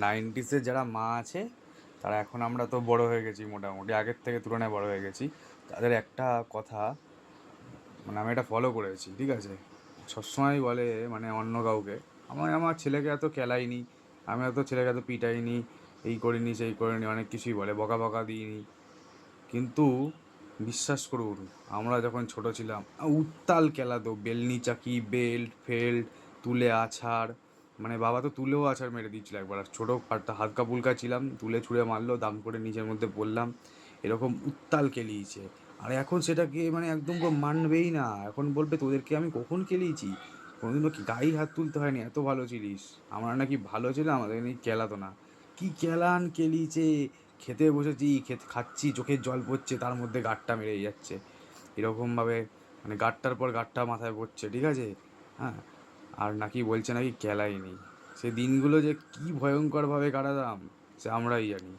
নাইনটিসের যারা মা আছে তারা, এখন আমরা তো বড় হয়ে গেছি, মোটামুটি আগের থেকে তুলনায় বড় হয়ে গেছি, তাদের একটা কথা মানে আমি এটা ফলো করেছি, ঠিক আছে? সবসময় বলে মানে অন্য কাউকে, আমার ছেলেকে এত খেলাইনি, আমি এত ছেলেকে এত পিটাইনি, এই করিনি সেই করিনি, অনেক কিছুই বলে, বকা বকা দিইনি। কিন্তু বিশ্বাস করুন, আমরা যখন ছোট ছিলাম উত্তাল খেলাতো, বেলনি চাকি, বেল্ট ফেল্ট, তুলে আছাড়, মানে বাবা তো তুলেও আছাড় মেরে দিচ্ছিল একবার, আর ছোটো একটা হালকা ফুলকা ছিলাম, তুলে ছুঁড়ে মারলো, দাম করে নিজের মধ্যে পড়লাম, এরকম উত্তাল খেলিয়েছে। আর এখন সেটাকে মানে একদম কেউ মানবেই না, এখন বলবে তোদেরকে আমি কখন খেলিয়েছি, কোনোদিনও কি গায়ে হাত তুলতে হয়নি, এত ভালো ছিলিস, আমরা নাকি ভালো ছিলাম, আমাদের নাকি খেলাতো না। কি খেলান খেলিয়েছে, খেতে বসেছি, খাচ্ছি, চোখের জল পড়ছে, তার মধ্যে গাঁটটা মেরেই যাচ্ছে, এরকমভাবে মানে গাঁটটার পর গাঁটটা মাথায় পড়ছে, ঠিক আছে? হ্যাঁ, আর নাকি বলছে নাকি খেলাই নেই। সে দিনগুলো যে কি ভয়ঙ্করভাবে কাটাতাম সে আমরাই জানি।